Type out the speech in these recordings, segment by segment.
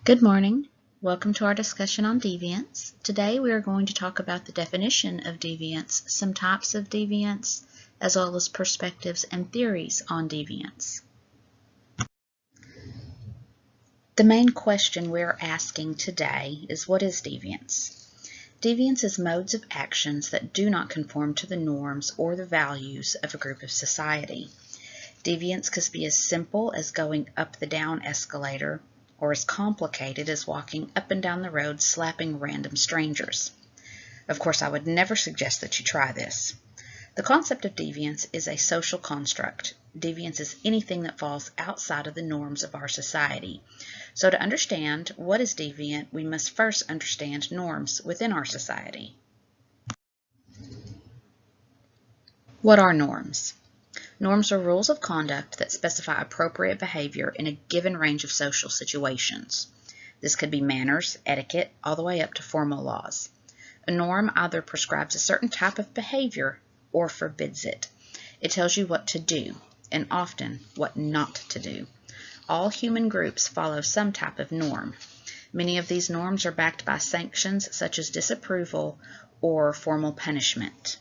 Good morning. Welcome to our discussion on deviance. Today we are going to talk about the definition of deviance, some types of deviance, as well as perspectives and theories on deviance. The main question we're asking today is, what is deviance? Deviance is modes of actions that do not conform to the norms or the values of a group of society. Deviance could be as simple as going up the down escalator, or as complicated as walking up and down the road slapping random strangers. Of course, I would never suggest that you try this. The concept of deviance is a social construct. Deviance is anything that falls outside of the norms of our society. So to understand what is deviant, we must first understand norms within our society. What are norms? Norms are rules of conduct that specify appropriate behavior in a given range of social situations. This could be manners, etiquette, all the way up to formal laws. A norm either prescribes a certain type of behavior or forbids it. It tells you what to do, and often what not to do. All human groups follow some type of norm. Many of these norms are backed by sanctions such as disapproval or formal punishment.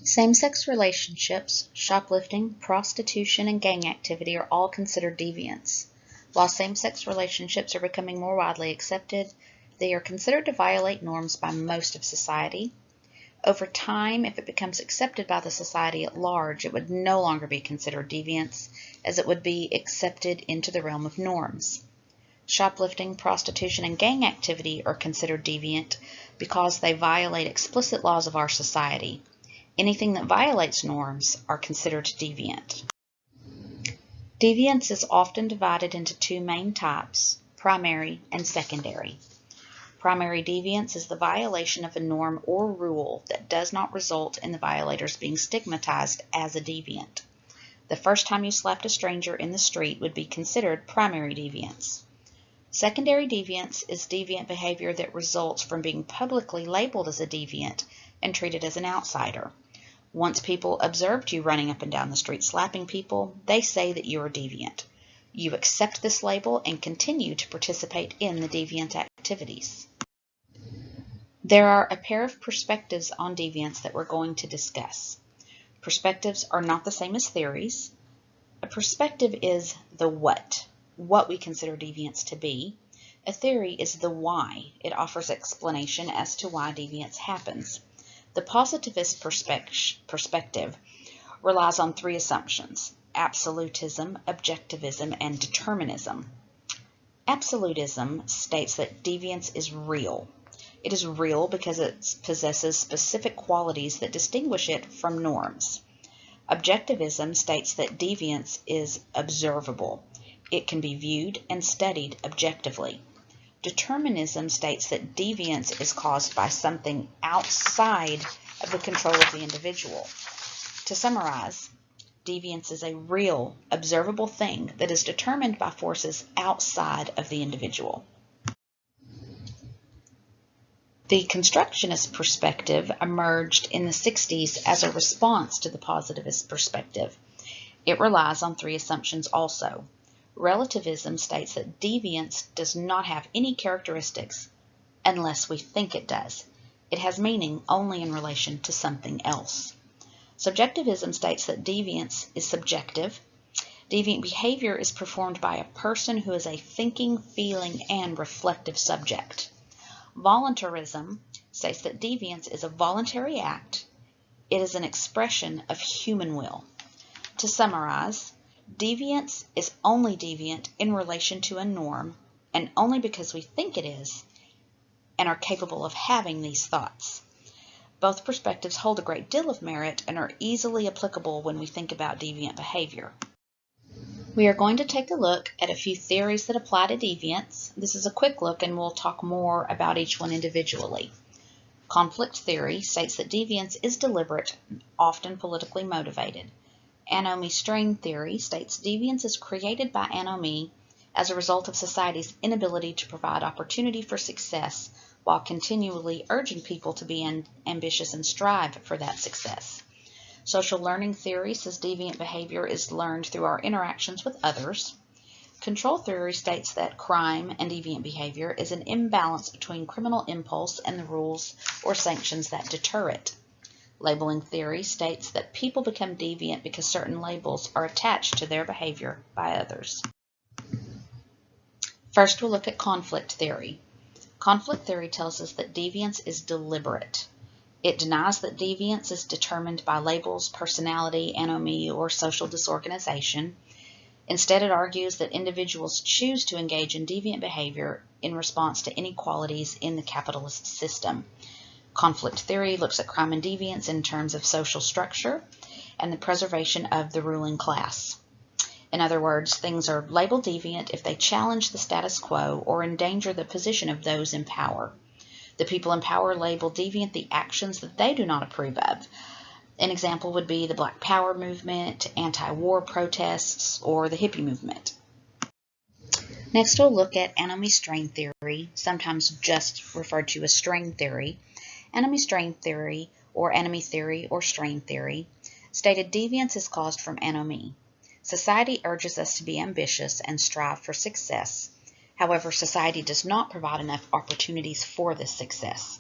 Same-sex relationships, shoplifting, prostitution, and gang activity are all considered deviance. While same-sex relationships are becoming more widely accepted, they are considered to violate norms by most of society. Over time, if it becomes accepted by the society at large, it would no longer be considered deviance, as it would be accepted into the realm of norms. Shoplifting, prostitution, and gang activity are considered deviant because they violate explicit laws of our society. Anything that violates norms are considered deviant. Deviance is often divided into two main types, primary and secondary. Primary deviance is the violation of a norm or rule that does not result in the violators being stigmatized as a deviant. The first time you slapped a stranger in the street would be considered primary deviance. Secondary deviance is deviant behavior that results from being publicly labeled as a deviant and treated as an outsider. Once people observed you running up and down the street slapping people, they say that you are deviant. You accept this label and continue to participate in the deviant activities. There are a pair of perspectives on deviance that we're going to discuss. Perspectives are not the same as theories. A perspective is the what we consider deviance to be. A theory is the why. It offers explanation as to why deviance happens. The positivist perspective relies on three assumptions: absolutism, objectivism, and determinism. Absolutism states that deviance is real. It is real because it possesses specific qualities that distinguish it from norms. Objectivism states that deviance is observable. It can be viewed and studied objectively. Determinism states that deviance is caused by something outside of the control of the individual. To summarize, deviance is a real, observable thing that is determined by forces outside of the individual. The constructionist perspective emerged in the 60s as a response to the positivist perspective. It relies on three assumptions also. Relativism states that deviance does not have any characteristics unless we think it does. It has meaning only in relation to something else. Subjectivism states that deviance is subjective. Deviant behavior is performed by a person who is a thinking, feeling, and reflective subject. Voluntarism states that deviance is a voluntary act. It is an expression of human will. To summarize, deviance is only deviant in relation to a norm, and only because we think it is, and are capable of having these thoughts. Both perspectives hold a great deal of merit and are easily applicable when we think about deviant behavior. We are going to take a look at a few theories that apply to deviance. This is a quick look, and we'll talk more about each one individually. Conflict theory states that deviance is deliberate, often politically motivated. Anomie strain theory states deviance is created by anomie as a result of society's inability to provide opportunity for success while continually urging people to be ambitious and strive for that success. Social learning theory says deviant behavior is learned through our interactions with others. Control theory states that crime and deviant behavior is an imbalance between criminal impulse and the rules or sanctions that deter it. Labeling theory states that people become deviant because certain labels are attached to their behavior by others. First, we'll look at conflict theory. Conflict theory tells us that deviance is deliberate. It denies that deviance is determined by labels, personality, anomie, or social disorganization. Instead, it argues that individuals choose to engage in deviant behavior in response to inequalities in the capitalist system. Conflict theory looks at crime and deviance in terms of social structure and the preservation of the ruling class. In other words, things are labeled deviant if they challenge the status quo or endanger the position of those in power. The people in power label deviant the actions that they do not approve of. An example would be the Black Power movement, anti-war protests, or the hippie movement. Next, we'll look at anomie strain theory, sometimes just referred to as strain theory. Anomie strain theory, or anomie theory, or strain theory, stated deviance is caused from anomie. Society urges us to be ambitious and strive for success. However, society does not provide enough opportunities for this success.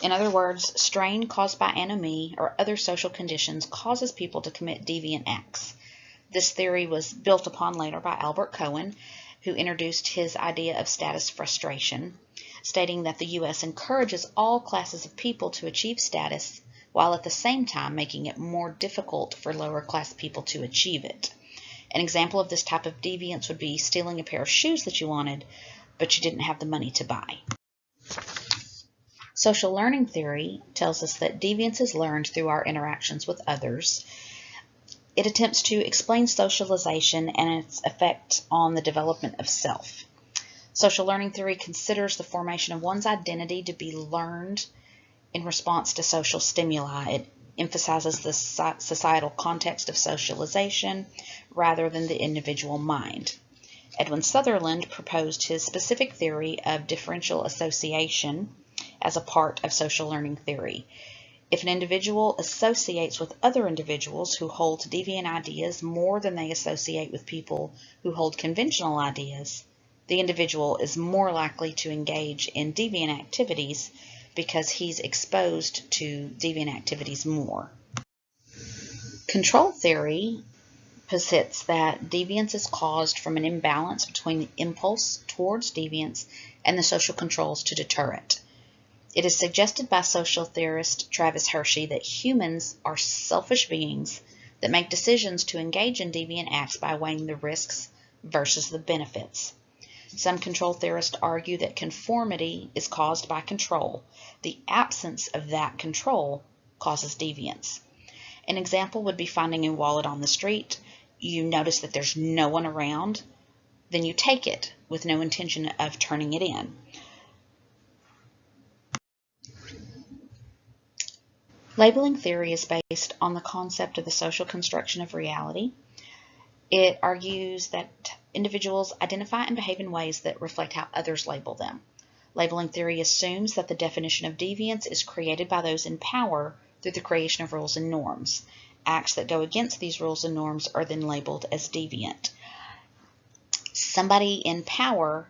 In other words, strain caused by anomie or other social conditions causes people to commit deviant acts. This theory was built upon later by Albert Cohen, who introduced his idea of status frustration, stating that the U.S. encourages all classes of people to achieve status, while at the same time making it more difficult for lower class people to achieve it. An example of this type of deviance would be stealing a pair of shoes that you wanted, but you didn't have the money to buy. Social learning theory tells us that deviance is learned through our interactions with others. It attempts to explain socialization and its effect on the development of self. Social learning theory considers the formation of one's identity to be learned in response to social stimuli. It emphasizes the societal context of socialization rather than the individual mind. Edwin Sutherland proposed his specific theory of differential association as a part of social learning theory. If an individual associates with other individuals who hold deviant ideas more than they associate with people who hold conventional ideas, the individual is more likely to engage in deviant activities because he's exposed to deviant activities more. Control theory posits that deviance is caused from an imbalance between the impulse towards deviance and the social controls to deter it. It is suggested by social theorist Travis Hershey that humans are selfish beings that make decisions to engage in deviant acts by weighing the risks versus the benefits. Some control theorists argue that conformity is caused by control. The absence of that control causes deviance. An example would be finding a wallet on the street. You notice that there's no one around, then you take it with no intention of turning it in. Labeling theory is based on the concept of the social construction of reality. It argues that individuals identify and behave in ways that reflect how others label them. Labeling theory assumes that the definition of deviance is created by those in power through the creation of rules and norms. Acts that go against these rules and norms are then labeled as deviant. Somebody in power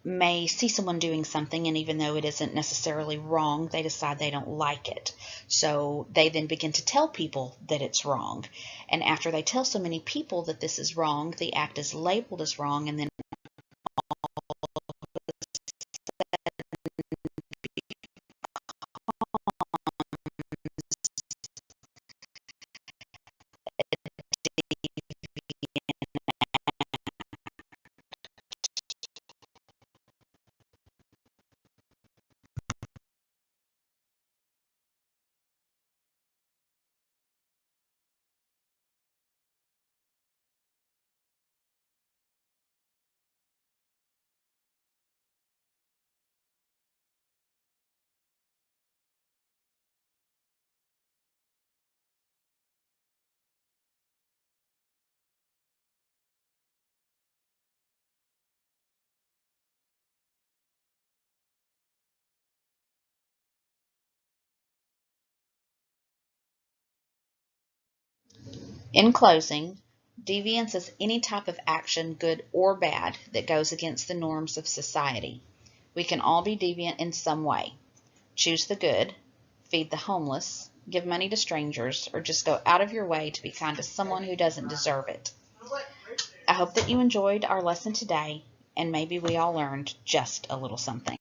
may see someone doing something, and even though it isn't necessarily wrong, they decide they don't like it. So they then begin to tell people that it's wrong. And after they tell so many people that this is wrong, the act is labeled as wrong, and then in closing, Deviance is any type of action, good or bad, that goes against the norms of society. We can all be deviant in some way. Choose the good, feed the homeless, give money to strangers, or just go out of your way to be kind to someone who doesn't deserve it. I hope that you enjoyed our lesson today, and maybe we all learned just a little something.